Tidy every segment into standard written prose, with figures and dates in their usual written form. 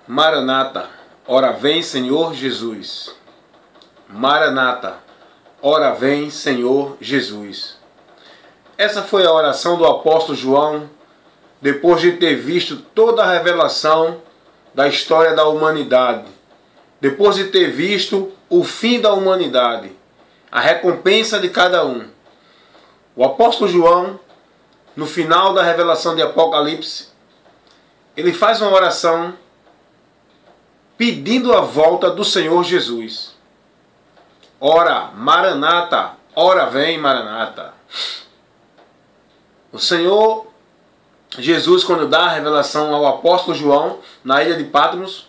Maranata, ora vem, Senhor Jesus. Maranata, ora vem, Senhor Jesus. Essa foi a oração do apóstolo João, depois de ter visto toda a revelação da história da humanidade, depois de ter visto o fim da humanidade, a recompensa de cada um. O apóstolo João, no final da revelação de Apocalipse, ele faz uma oração pedindo a volta do Senhor Jesus. Ora, Maranata, ora vem, Maranata. O Senhor Jesus, quando dá a revelação ao apóstolo João, na ilha de Patmos,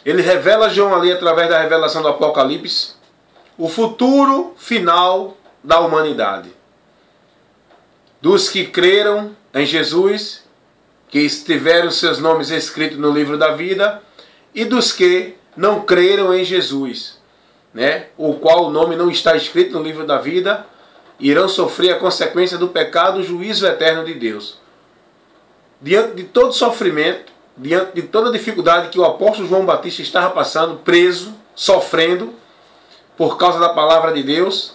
ele revela a João ali, através da revelação do Apocalipse, o futuro final da humanidade. Dos que creram em Jesus, que tiveram seus nomes escritos no livro da vida, e dos que não creram em Jesus, o qual o nome não está escrito no livro da vida, irão sofrer a consequência do pecado, o juízo eterno de Deus. Diante de todo sofrimento, diante de toda dificuldade que o apóstolo João Batista estava passando, preso, sofrendo, por causa da palavra de Deus,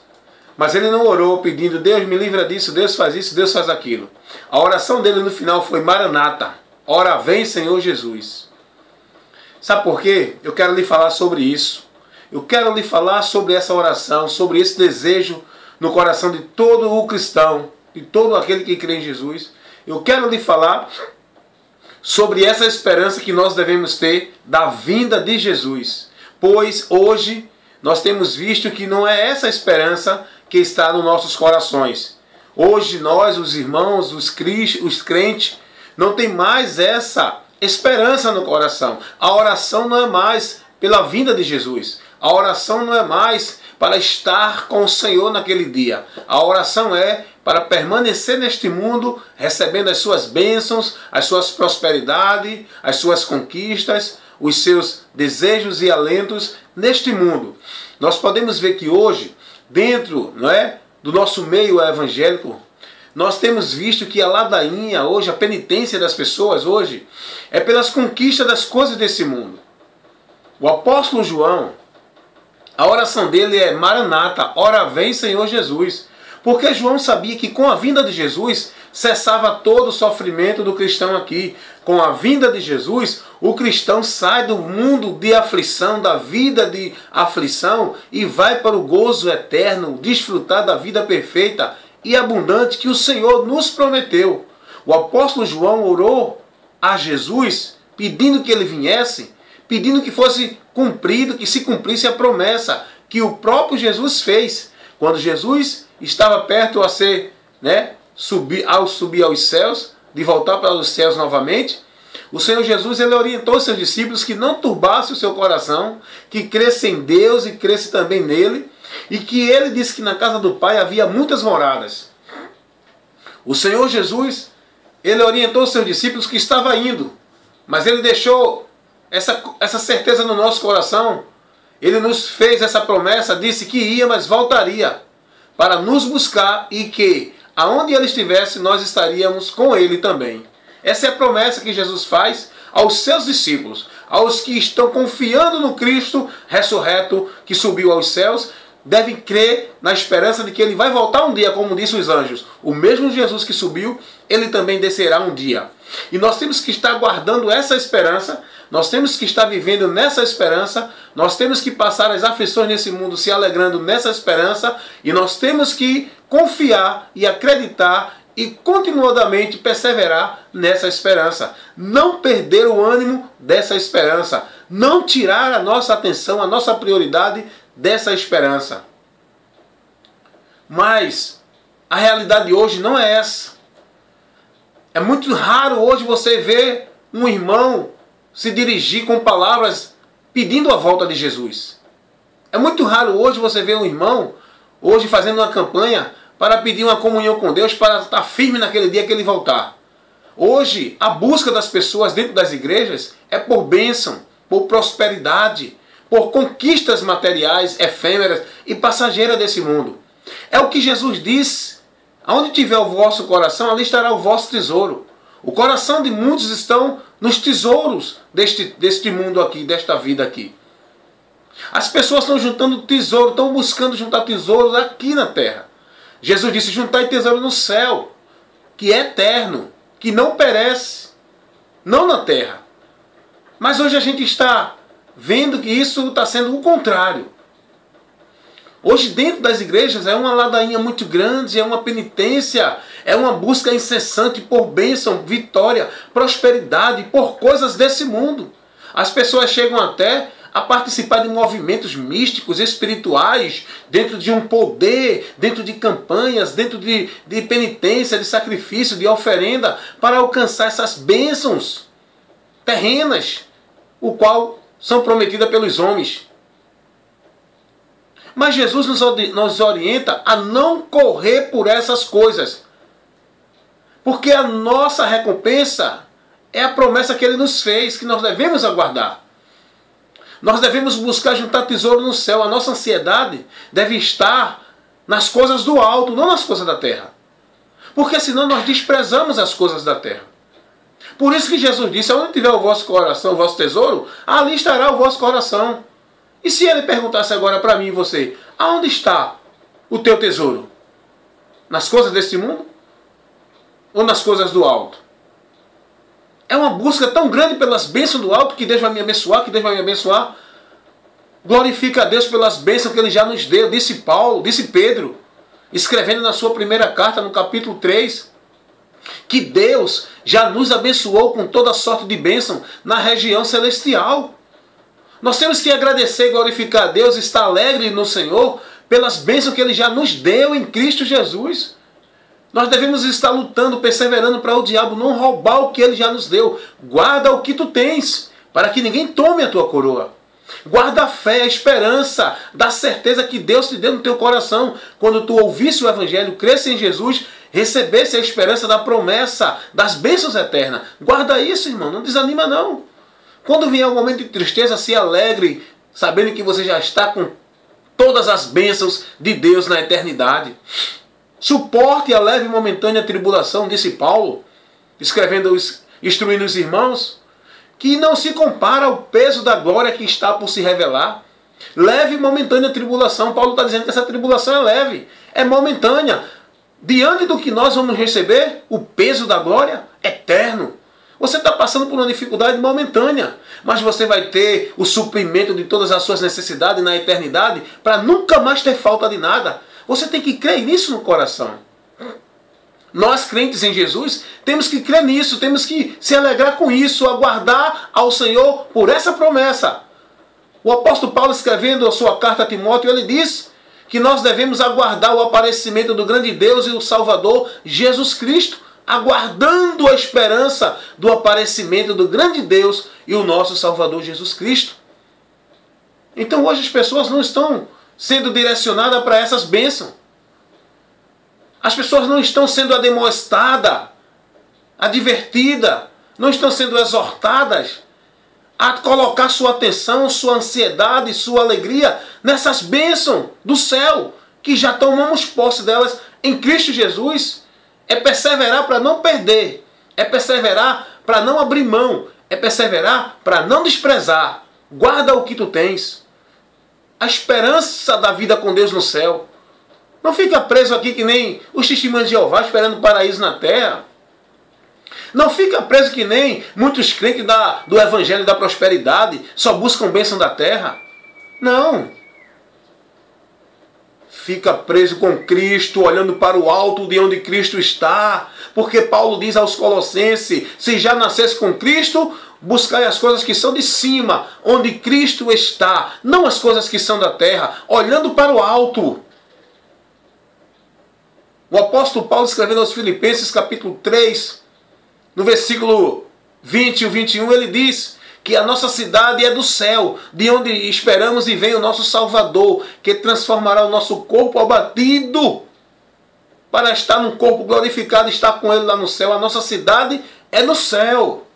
mas ele não orou pedindo, Deus me livra disso, Deus faz isso, Deus faz aquilo. A oração dele no final foi Maranata, ora vem, Senhor Jesus. Sabe por quê? Eu quero lhe falar sobre isso. Eu quero lhe falar sobre essa oração, sobre esse desejo no coração de todo o cristão, de todo aquele que crê em Jesus. Eu quero lhe falar sobre essa esperança que nós devemos ter da vinda de Jesus. Pois hoje nós temos visto que não é essa esperança que está nos nossos corações. Hoje nós, os irmãos, os crentes, não tem mais essa esperança no coração. A oração não é mais pela vinda de Jesus. A oração não é mais para estar com o Senhor naquele dia. A oração é para permanecer neste mundo, recebendo as suas bênçãos, as suas prosperidades, as suas conquistas, os seus desejos e alentos neste mundo. Nós podemos ver que hoje, dentro do nosso meio evangélico, nós temos visto que a ladainha hoje, a penitência das pessoas hoje, é pelas conquistas das coisas desse mundo. O apóstolo João, a oração dele é Maranata, ora vem, Senhor Jesus. Porque João sabia que com a vinda de Jesus cessava todo o sofrimento do cristão aqui. Com a vinda de Jesus, o cristão sai do mundo de aflição, da vida de aflição, e vai para o gozo eterno, desfrutar da vida perfeita e abundante que o Senhor nos prometeu. O apóstolo João orou a Jesus pedindo que ele viesse, pedindo que fosse cumprido, que se cumprisse a promessa que o próprio Jesus fez. Quando Jesus estava perto ao subir aos céus, de voltar para os céus novamente, o Senhor Jesus ele orientou os seus discípulos que não turbasse o seu coração, que cresce em Deus e cresce também nele, e que ele disse que na casa do Pai havia muitas moradas. O Senhor Jesus, ele orientou os seus discípulos que estava indo, mas ele deixou essa certeza no nosso coração. Ele nos fez essa promessa, disse que ia, mas voltaria para nos buscar e que aonde ele estivesse nós estaríamos com ele também. Essa é a promessa que Jesus faz aos seus discípulos, aos que estão confiando no Cristo ressurreto que subiu aos céus, devem crer na esperança de que ele vai voltar um dia, como disse os anjos. O mesmo Jesus que subiu, ele também descerá um dia. E nós temos que estar guardando essa esperança, nós temos que estar vivendo nessa esperança, nós temos que passar as aflições nesse mundo se alegrando nessa esperança, e nós temos que confiar e acreditar e continuadamente perseverar nessa esperança. Não perder o ânimo dessa esperança, não tirar a nossa atenção, a nossa prioridade dessa esperança. Mas a realidade hoje não é essa. É muito raro hoje você ver um irmão se dirigir com palavras pedindo a volta de Jesus. É muito raro hoje você ver um irmão hoje fazendo uma campanha para pedir uma comunhão com Deus, para estar firme naquele dia que ele voltar. Hoje, a busca das pessoas dentro das igrejas é por bênção, por prosperidade, por conquistas materiais efêmeras e passageiras desse mundo. É o que Jesus disse: aonde tiver o vosso coração, ali estará o vosso tesouro. O coração de muitos estão nos tesouros deste mundo aqui, desta vida aqui. As pessoas estão juntando tesouro, estão buscando juntar tesouros aqui na terra. Jesus disse, juntai tesouro no céu, que é eterno, que não perece, não na terra. Mas hoje a gente está vendo que isso está sendo o contrário. Hoje dentro das igrejas é uma ladainha muito grande, é uma penitência, é uma busca incessante por bênção, vitória, prosperidade, por coisas desse mundo. As pessoas chegam até a participar de movimentos místicos, espirituais, dentro de um poder, dentro de campanhas, dentro de penitência, de sacrifício, de oferenda, para alcançar essas bênçãos terrenas, o qual são prometidas pelos homens. Mas Jesus nos orienta a não correr por essas coisas. Porque a nossa recompensa é a promessa que Ele nos fez, que nós devemos aguardar. Nós devemos buscar juntar tesouro no céu. A nossa ansiedade deve estar nas coisas do alto, não nas coisas da terra. Porque senão nós desprezamos as coisas da terra. Por isso que Jesus disse, onde tiver o vosso coração, o vosso tesouro, ali estará o vosso coração. E se Ele perguntasse agora para mim e você, aonde está o teu tesouro? Nas coisas deste mundo? Ou nas coisas do alto? É uma busca tão grande pelas bênçãos do alto, que Deus vai me abençoar, que Deus vai me abençoar. Glorifica a Deus pelas bênçãos que Ele já nos deu, disse Paulo, disse Pedro, escrevendo na sua primeira carta, no capítulo 3, que Deus já nos abençoou com toda sorte de bênção na região celestial. Nós temos que agradecer e glorificar a Deus, estar alegre no Senhor, pelas bênçãos que Ele já nos deu em Cristo Jesus. Nós devemos estar lutando, perseverando para o diabo não roubar o que Ele já nos deu. Guarda o que tu tens, para que ninguém tome a tua coroa. Guarda a fé, a esperança, da certeza que Deus te deu no teu coração. Quando tu ouvisse o Evangelho, cresce em Jesus, recebesse a esperança da promessa, das bênçãos eternas. Guarda isso, irmão, não desanima não. Quando vier um momento de tristeza, se alegre, sabendo que você já está com todas as bênçãos de Deus na eternidade. Suporte a leve e momentânea tribulação, disse Paulo, instruindo os irmãos, que não se compara ao peso da glória que está por se revelar. Leve e momentânea tribulação. Paulo está dizendo que essa tribulação é leve, é momentânea. Diante do que nós vamos receber, o peso da glória eterno. Você está passando por uma dificuldade momentânea, mas você vai ter o suprimento de todas as suas necessidades na eternidade para nunca mais ter falta de nada. Você tem que crer nisso no coração. Nós, crentes em Jesus, temos que crer nisso, temos que se alegrar com isso, aguardar ao Senhor por essa promessa. O apóstolo Paulo, escrevendo a sua carta a Timóteo, ele diz que nós devemos aguardar o aparecimento do grande Deus e o Salvador, Jesus Cristo, aguardando a esperança do aparecimento do grande Deus e o nosso Salvador Jesus Cristo. Então hoje as pessoas não estão sendo direcionadas para essas bênçãos. As pessoas não estão sendo admoestadas, advertidas, não estão sendo exortadas a colocar sua atenção, sua ansiedade, sua alegria nessas bênçãos do céu, que já tomamos posse delas em Cristo Jesus. É perseverar para não perder, é perseverar para não abrir mão, é perseverar para não desprezar. Guarda o que tu tens. A esperança da vida com Deus no céu. Não fica preso aqui que nem os testemunhos de Jeová esperando o paraíso na terra. Não fica preso que nem muitos crentes do Evangelho da Prosperidade só buscam bênção da terra. Não. Fica preso com Cristo, olhando para o alto de onde Cristo está. Porque Paulo diz aos Colossenses, se já nascesse com Cristo, buscai as coisas que são de cima, onde Cristo está. Não as coisas que são da terra, olhando para o alto. O apóstolo Paulo, escrevendo aos Filipenses, capítulo 3, no versículo 20 e 21, ele diz que a nossa cidade é do céu, de onde esperamos e vem o nosso Salvador, que transformará o nosso corpo abatido para estar num corpo glorificado e estar com Ele lá no céu. A nossa cidade é no céu.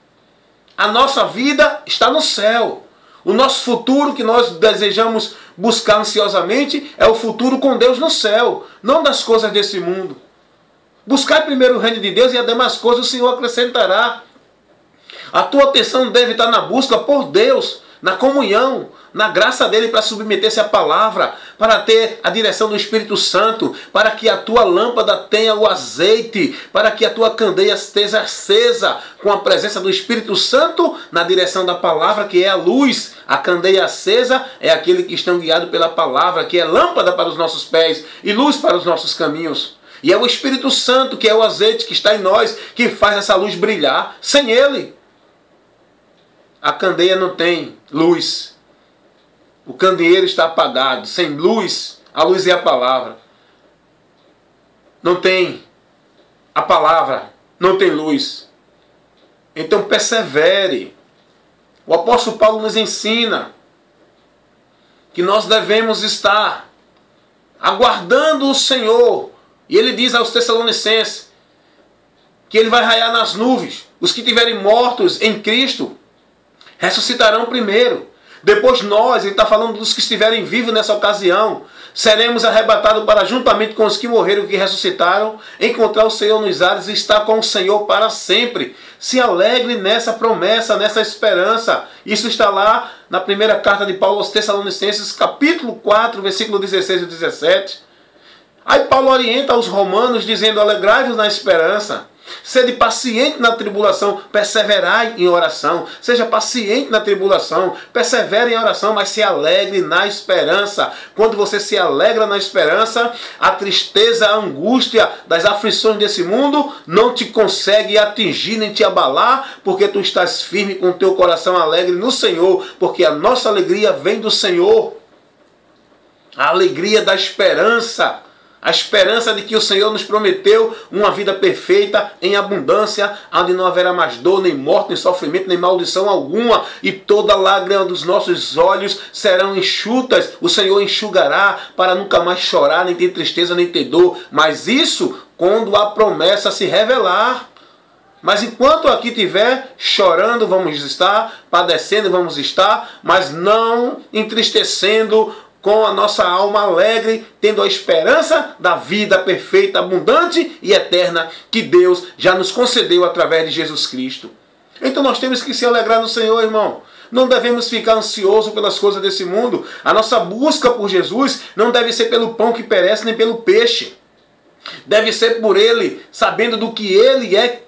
A nossa vida está no céu. O nosso futuro que nós desejamos buscar ansiosamente é o futuro com Deus no céu, não das coisas desse mundo. Buscar primeiro o reino de Deus e as demais coisas o Senhor acrescentará. A tua atenção deve estar na busca por Deus, na comunhão, na graça dele para submeter-se à palavra, para ter a direção do Espírito Santo, para que a tua lâmpada tenha o azeite, para que a tua candeia esteja acesa com a presença do Espírito Santo na direção da palavra, que é a luz. A candeia acesa é aquele que estão guiados pela palavra, que é lâmpada para os nossos pés e luz para os nossos caminhos. E é o Espírito Santo, que é o azeite que está em nós, que faz essa luz brilhar. Sem ele, a candeia não tem luz. O candeeiro está apagado. Sem luz, a luz é a palavra. Não tem a palavra, não tem luz. Então persevere. O apóstolo Paulo nos ensina que nós devemos estar aguardando o Senhor. E ele diz aos Tessalonicenses que ele vai raiar nas nuvens. Os que estiverem mortos em Cristo ressuscitarão primeiro. Depois nós, ele está falando dos que estiverem vivos nessa ocasião, seremos arrebatados para juntamente com os que morreram e que ressuscitaram, encontrar o Senhor nos ares e estar com o Senhor para sempre. Se alegre nessa promessa, nessa esperança. Isso está lá na primeira carta de Paulo aos Tessalonicenses, capítulo 4, versículo 16 e 17. Aí Paulo orienta os romanos dizendo: alegrai-vos na esperança. Sede paciente na tribulação, perseverai em oração. Seja paciente na tribulação, persevere em oração, mas se alegre na esperança. Quando você se alegra na esperança, a tristeza, a angústia das aflições desse mundo não te consegue atingir nem te abalar, porque tu estás firme com o teu coração alegre no Senhor, porque a nossa alegria vem do Senhor. A alegria da esperança. A esperança de que o Senhor nos prometeu uma vida perfeita, em abundância, onde não haverá mais dor, nem morte, nem sofrimento, nem maldição alguma. E toda lágrima dos nossos olhos serão enxutas. O Senhor enxugará para nunca mais chorar, nem ter tristeza, nem ter dor. Mas isso quando a promessa se revelar. Mas enquanto aqui estiver chorando, vamos estar, padecendo, vamos estar, mas não entristecendo, com a nossa alma alegre, tendo a esperança da vida perfeita, abundante e eterna que Deus já nos concedeu através de Jesus Cristo. Então nós temos que se alegrar no Senhor, irmão. Não devemos ficar ansiosos pelas coisas desse mundo. A nossa busca por Jesus não deve ser pelo pão que perece, nem pelo peixe. Deve ser por Ele, sabendo do que Ele é,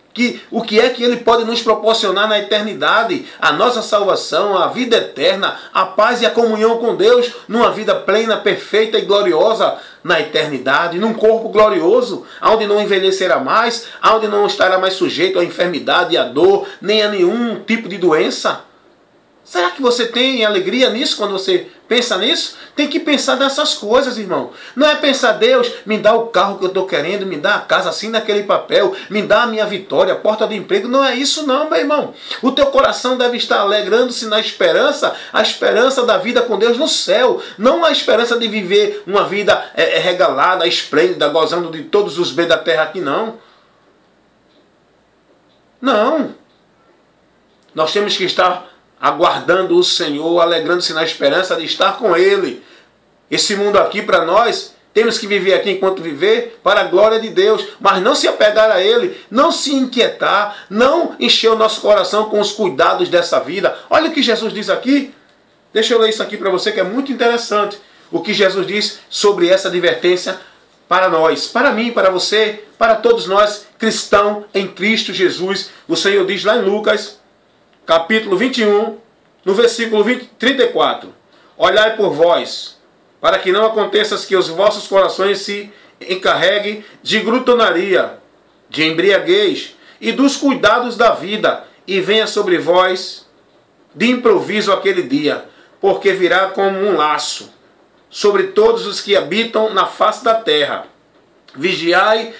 o que é que Ele pode nos proporcionar na eternidade, a nossa salvação, a vida eterna, a paz e a comunhão com Deus, numa vida plena, perfeita e gloriosa na eternidade, num corpo glorioso, onde não envelhecerá mais, onde não estará mais sujeito à enfermidade, à dor, nem a nenhum tipo de doença. Será que você tem alegria nisso quando você pensa nisso? Tem que pensar nessas coisas, irmão. Não é pensar: Deus, me dá o carro que eu estou querendo, me dá a casa assim naquele papel, me dá a minha vitória, a porta do emprego. Não é isso não, meu irmão. O teu coração deve estar alegrando-se na esperança, a esperança da vida com Deus no céu. Não a esperança de viver uma vida regalada, esplêndida, gozando de todos os bens da terra aqui, não. Não. Nós temos que estar aguardando o Senhor, alegrando-se na esperança de estar com Ele. Esse mundo aqui para nós, temos que viver aqui enquanto viver para a glória de Deus, mas não se apegar a Ele, não se inquietar, não encher o nosso coração com os cuidados dessa vida. Olha o que Jesus diz aqui. Deixa eu ler isso aqui para você, que é muito interessante. O que Jesus diz sobre essa advertência para nós, para mim, para você, para todos nós cristãos em Cristo Jesus. O Senhor diz lá em Lucas, capítulo 21, no versículo 34. Olhai por vós, para que não aconteça que os vossos corações se encarreguem de glutonaria, de embriaguez e dos cuidados da vida, e venha sobre vós de improviso aquele dia, porque virá como um laço sobre todos os que habitam na face da terra. Vigiai,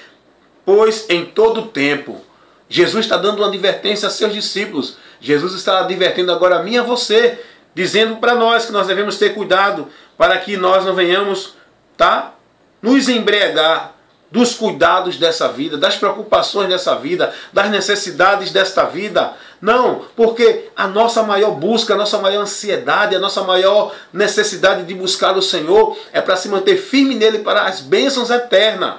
pois, em todo o tempo. Jesus está dando uma advertência a seus discípulos. Jesus está advertendo agora a mim e a você, dizendo para nós que nós devemos ter cuidado para que nós não venhamos, nos embriagar dos cuidados dessa vida, das preocupações dessa vida, das necessidades desta vida. Não, porque a nossa maior busca, a nossa maior ansiedade, a nossa maior necessidade de buscar o Senhor é para se manter firme nele para as bênçãos eternas.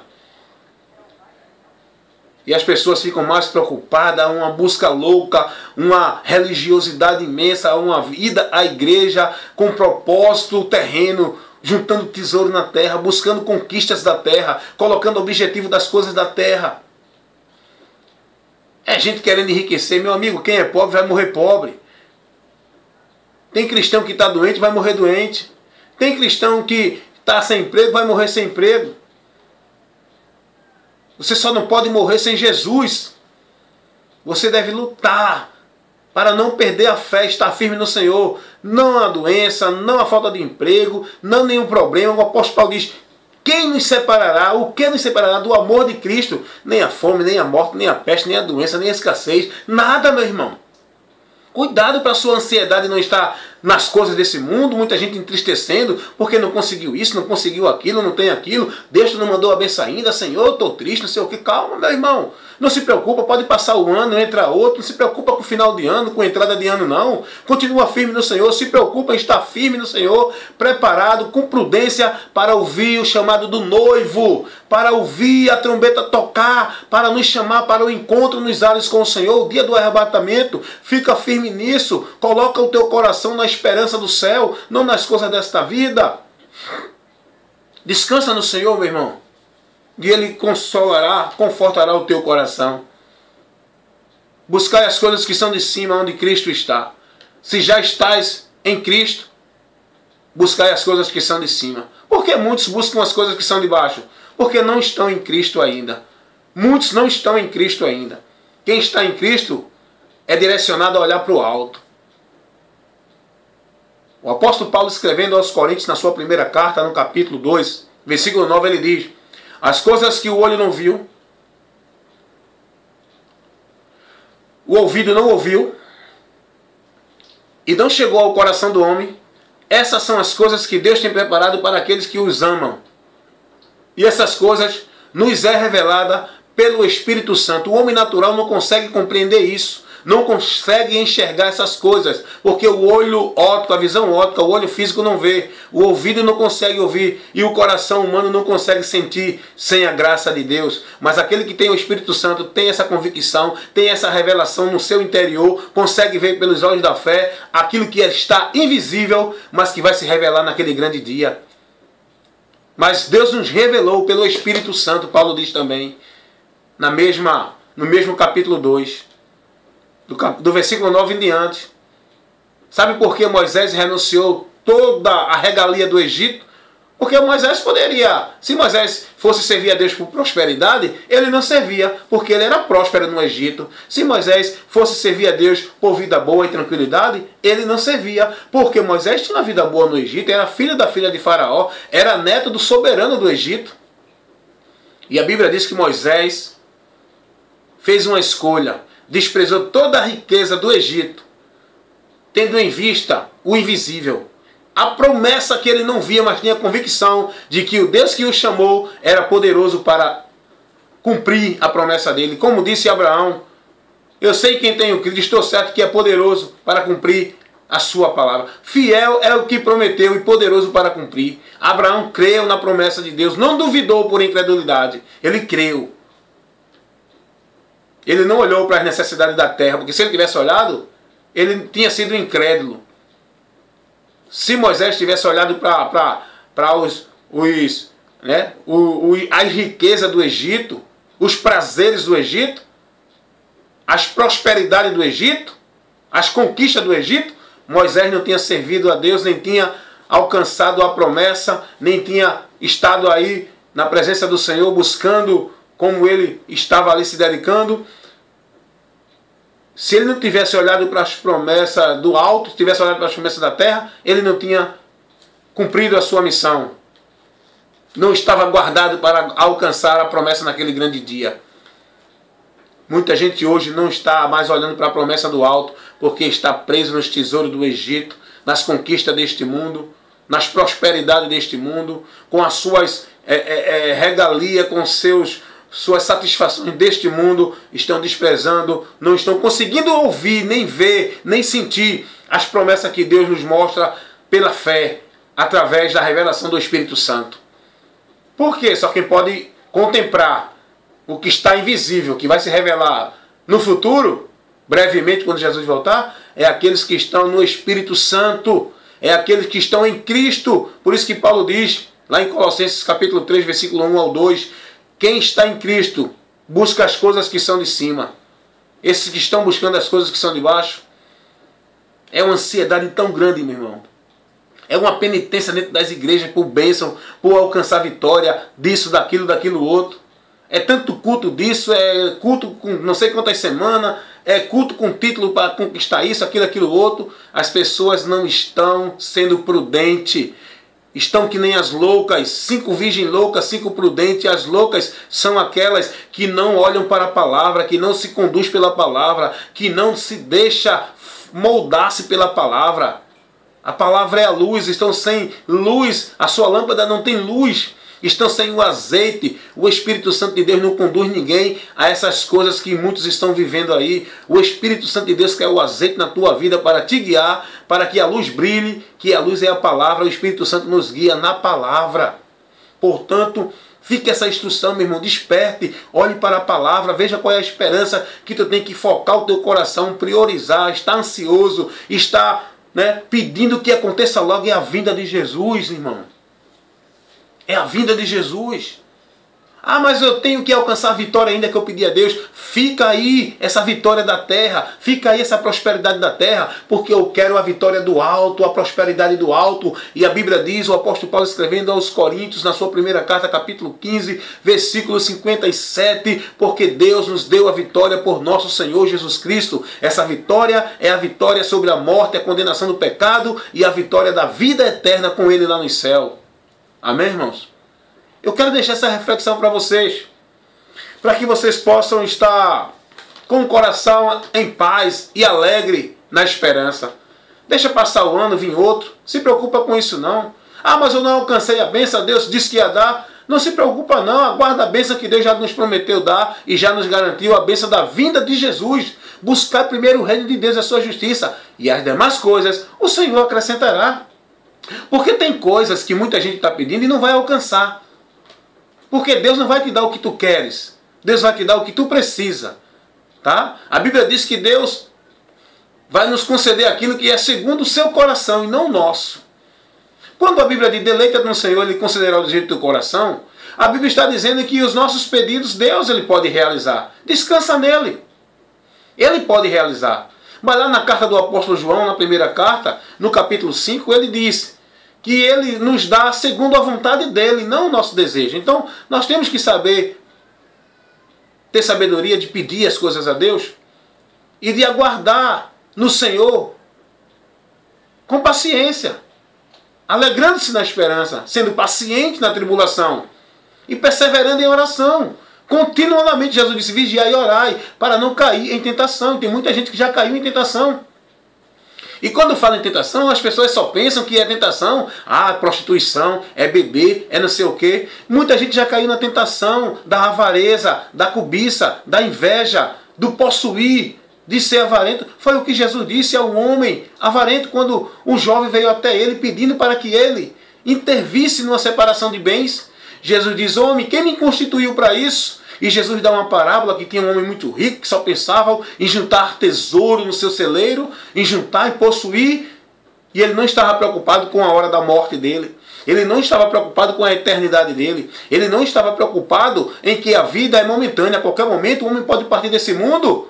e as pessoas ficam mais preocupadas, uma busca louca, uma religiosidade imensa, uma vida à igreja com propósito terreno, juntando tesouro na terra, buscando conquistas da terra, colocando o objetivo das coisas da terra. É gente querendo enriquecer. Meu amigo, quem é pobre vai morrer pobre. Tem cristão que está doente, vai morrer doente. Tem cristão que está sem emprego, vai morrer sem emprego. Você só não pode morrer sem Jesus. Você deve lutar para não perder a fé, estar firme no Senhor. Não a doença, não a falta de emprego, não nenhum problema. O apóstolo Paulo diz: quem nos separará? O que nos separará do amor de Cristo? Nem a fome, nem a morte, nem a peste, nem a doença, nem a escassez. Nada, meu irmão. Cuidado para a sua ansiedade não estar nas coisas desse mundo. Muita gente entristecendo porque não conseguiu isso, não conseguiu aquilo, não tem aquilo. Deus não mandou a benção ainda. Senhor, eu estou triste, não sei o que. Calma, meu irmão. Não se preocupa, pode passar o ano, entra outro. Não se preocupa com o final de ano, com a entrada de ano, não. Continua firme no Senhor. Se preocupa em estar firme no Senhor, preparado, com prudência para ouvir o chamado do noivo, para ouvir a trombeta tocar, para nos chamar para o encontro nos ares com o Senhor, o dia do arrebatamento. Fica firme nisso. Coloca o teu coração na esperança do céu, não nas coisas desta vida. Descansa no Senhor, meu irmão. E Ele consolará, confortará o teu coração. Buscai as coisas que são de cima, onde Cristo está. Se já estás em Cristo, buscai as coisas que são de cima. Por que muitos buscam as coisas que são de baixo? Porque não estão em Cristo ainda. Muitos não estão em Cristo ainda. Quem está em Cristo é direcionado a olhar para o alto. O apóstolo Paulo, escrevendo aos Coríntios, na sua primeira carta, no capítulo 2, versículo 9, ele diz: as coisas que o olho não viu, o ouvido não ouviu, e não chegou ao coração do homem, essas são as coisas que Deus tem preparado para aqueles que os amam. E essas coisas nos é revelada pelo Espírito Santo. O homem natural não consegue compreender isso, não consegue enxergar essas coisas, porque o olho óptico, a visão óptica, o olho físico não vê, o ouvido não consegue ouvir e o coração humano não consegue sentir sem a graça de Deus. Mas aquele que tem o Espírito Santo tem essa convicção, tem essa revelação no seu interior, consegue ver pelos olhos da fé aquilo que está invisível, mas que vai se revelar naquele grande dia. Mas Deus nos revelou pelo Espírito Santo, Paulo diz também, no mesmo capítulo 2. Do versículo 9 em diante. Sabe por que Moisés renunciou toda a regalia do Egito? Porque Moisés poderia, se Moisés fosse servir a Deus por prosperidade, ele não servia, porque ele era próspero no Egito. Se Moisés fosse servir a Deus por vida boa e tranquilidade, ele não servia, porque Moisés tinha uma vida boa no Egito, era filho da filha de Faraó, era neto do soberano do Egito. E a Bíblia diz que Moisés fez uma escolha, desprezou toda a riqueza do Egito, tendo em vista o invisível, a promessa que ele não via, mas tinha convicção de que o Deus que o chamou era poderoso para cumprir a promessa dele. Como disse Abraão: eu sei quem tenho crido, estou certo que é poderoso para cumprir a sua palavra. Fiel é o que prometeu e poderoso para cumprir. Abraão creu na promessa de Deus, não duvidou por incredulidade, ele creu. Ele não olhou para as necessidades da terra, porque se ele tivesse olhado, ele tinha sido incrédulo. Se Moisés tivesse olhado para as riquezas do Egito, os prazeres do Egito, as prosperidades do Egito, as conquistas do Egito, Moisés não tinha servido a Deus, nem tinha alcançado a promessa, nem tinha estado aí na presença do Senhor buscando como ele estava ali se dedicando. Se ele não tivesse olhado para as promessas do alto, tivesse olhado para as promessas da terra, ele não tinha cumprido a sua missão. Não estava guardado para alcançar a promessa naquele grande dia. Muita gente hoje não está mais olhando para a promessa do alto, porque está preso nos tesouros do Egito, nas conquistas deste mundo, nas prosperidades deste mundo, com as suas regalias, com suas satisfações deste mundo, estão desprezando, não estão conseguindo ouvir, nem ver, nem sentir as promessas que Deus nos mostra pela fé, através da revelação do Espírito Santo. Por quê? Só quem pode contemplar o que está invisível, que vai se revelar no futuro, brevemente, quando Jesus voltar, é aqueles que estão no Espírito Santo, é aqueles que estão em Cristo. Por isso que Paulo diz, lá em Colossenses capítulo 3, versículo 1 ao 2, quem está em Cristo busca as coisas que são de cima. Esses que estão buscando as coisas que são de baixo, é uma ansiedade tão grande, meu irmão. É uma penitência dentro das igrejas por bênção, por alcançar vitória, disso, daquilo outro. É tanto culto disso, é culto com não sei quantas semanas, é culto com título para conquistar isso, aquilo outro. As pessoas não estão sendo prudentes. Estão que nem as loucas, 5 virgens loucas, 5 prudentes. As loucas são aquelas que não olham para a palavra, que não se conduz pela palavra, que não se deixa moldar-se pela palavra. A palavra é a luz, estão sem luz, a sua lâmpada não tem luz, estão sem o azeite. O Espírito Santo de Deus não conduz ninguém a essas coisas que muitos estão vivendo aí. O Espírito Santo de Deus quer o azeite na tua vida para te guiar, para que a luz brilhe, que a luz é a palavra. O Espírito Santo nos guia na palavra. Portanto, fique essa instrução, meu irmão, desperte, olhe para a palavra, veja qual é a esperança que tu tem que focar o teu coração, priorizar, estar ansioso, estar pedindo que aconteça logo. É a vinda de Jesus, irmão. É a vinda de Jesus. Ah, mas eu tenho que alcançar a vitória ainda que eu pedi a Deus. Fica aí essa vitória da terra, fica aí essa prosperidade da terra, porque eu quero a vitória do alto, a prosperidade do alto. E a Bíblia diz, o apóstolo Paulo escrevendo aos Coríntios, na sua primeira carta, capítulo 15, versículo 57, porque Deus nos deu a vitória por nosso Senhor Jesus Cristo. Essa vitória é a vitória sobre a morte, a condenação do pecado e a vitória da vida eterna com Ele lá no céu. Amém, irmãos? Eu quero deixar essa reflexão para vocês, para que vocês possam estar com o coração em paz e alegre na esperança. Deixa passar o ano, vir outro. Se preocupa com isso não. Ah, mas eu não alcancei a bênção, Deus disse que ia dar. Não se preocupa não, aguarda a bênção que Deus já nos prometeu dar e já nos garantiu, a bênção da vinda de Jesus. Buscar primeiro o reino de Deus e a sua justiça, e as demais coisas o Senhor acrescentará. Porque tem coisas que muita gente está pedindo e não vai alcançar. Porque Deus não vai te dar o que tu queres. Deus vai te dar o que tu precisa. Tá? A Bíblia diz que Deus vai nos conceder aquilo que é segundo o seu coração e não o nosso. Quando a Bíblia diz deleita no Senhor, Ele concederá do jeito do coração, a Bíblia está dizendo que os nossos pedidos, Deus Ele pode realizar. Descansa nele. Ele pode realizar. Mas lá na carta do apóstolo João, na primeira carta, no capítulo 5, ele diz que Ele nos dá segundo a vontade dEle, não o nosso desejo. Então, nós temos que saber, ter sabedoria de pedir as coisas a Deus e de aguardar no Senhor com paciência, alegrando-se na esperança, sendo paciente na tribulação e perseverando em oração. Continuamente, Jesus disse, vigiai e orai, para não cair em tentação. Tem muita gente que já caiu em tentação. E quando fala em tentação, as pessoas só pensam que é tentação. Ah, prostituição, é beber, é não sei o quê. Muita gente já caiu na tentação da avareza, da cobiça, da inveja, do possuir, de ser avarento. Foi o que Jesus disse ao homem avarento quando um jovem veio até ele pedindo para que ele intervisse numa separação de bens. Jesus diz, homem, quem me constituiu para isso? E Jesus dá uma parábola que tinha um homem muito rico que só pensava em juntar tesouro no seu celeiro, em juntar e possuir, e ele não estava preocupado com a hora da morte dele. Ele não estava preocupado com a eternidade dele. Ele não estava preocupado em que a vida é momentânea. A qualquer momento o homem pode partir desse mundo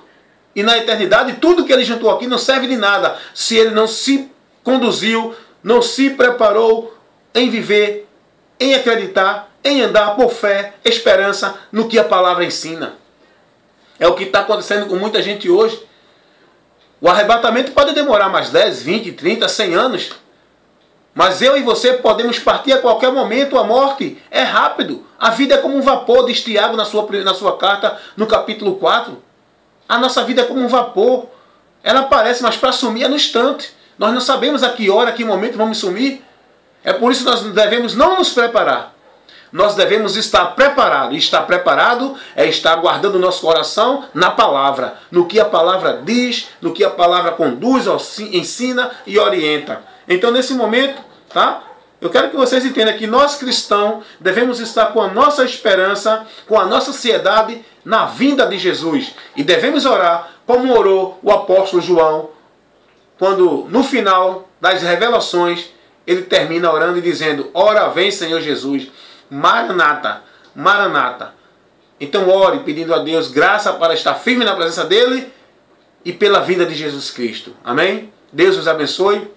e na eternidade tudo que ele juntou aqui não serve de nada se ele não se conduziu, não se preparou em viver, em acreditar, em andar por fé, esperança no que a palavra ensina. É o que está acontecendo com muita gente hoje. O arrebatamento pode demorar mais 10, 20, 30, 100 anos. Mas eu e você podemos partir a qualquer momento. A morte é rápido. A vida é como um vapor, diz Tiago na sua carta, no capítulo 4. A nossa vida é como um vapor. Ela aparece, mas para sumir é no instante. Nós não sabemos a que hora, a que momento vamos sumir. É por isso que nós devemos não nos preparar. Nós devemos estar preparados. E estar preparado é estar guardando o nosso coração na palavra. No que a palavra diz, no que a palavra conduz, ensina e orienta. Então nesse momento, tá? Eu quero que vocês entendam que nós cristãos devemos estar com a nossa esperança, com a nossa ansiedade na vinda de Jesus. E devemos orar como orou o apóstolo João, quando no final das revelações ele termina orando e dizendo: ora vem Senhor Jesus, Maranata, Maranata. Então ore pedindo a Deus graça para estar firme na presença dele e pela vinda de Jesus Cristo. Amém? Deus os abençoe.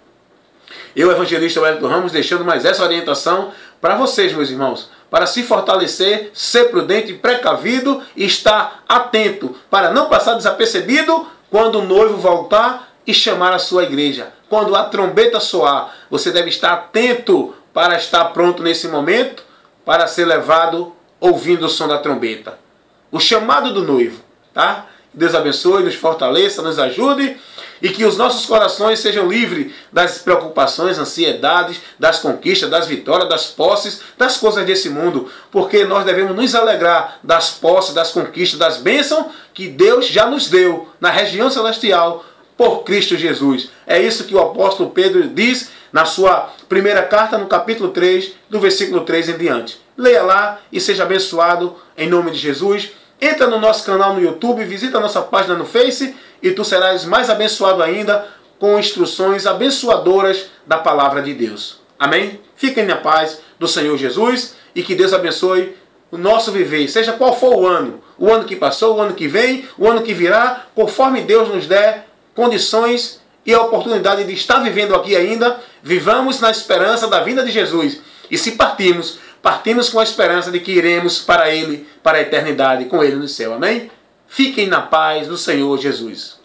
Eu, evangelista Wellington Ramos, deixando mais essa orientação para vocês, meus irmãos, para se fortalecer, ser prudente, precavido e estar atento para não passar desapercebido quando o noivo voltar e chamar a sua igreja. Quando a trombeta soar, você deve estar atento para estar pronto nesse momento, para ser levado ouvindo o som da trombeta. O chamado do noivo, tá? Deus abençoe, nos fortaleça, nos ajude e que os nossos corações sejam livres das preocupações, ansiedades, das conquistas, das vitórias, das posses, das coisas desse mundo, porque nós devemos nos alegrar das posses, das conquistas, das bênçãos que Deus já nos deu na região celestial por Cristo Jesus. É isso que o apóstolo Pedro diz na sua primeira carta, no capítulo 3, do versículo 3 em diante. Leia lá e seja abençoado em nome de Jesus. Entra no nosso canal no YouTube, visita a nossa página no Face e tu serás mais abençoado ainda com instruções abençoadoras da palavra de Deus. Amém? Fiquem na paz do Senhor Jesus e que Deus abençoe o nosso viver, seja qual for o ano que passou, o ano que vem, o ano que virá, conforme Deus nos der condições e a oportunidade de estar vivendo aqui ainda, vivamos na esperança da vinda de Jesus. E se partimos com a esperança de que iremos para Ele, para a eternidade, com Ele no céu. Amém? Fiquem na paz do Senhor Jesus.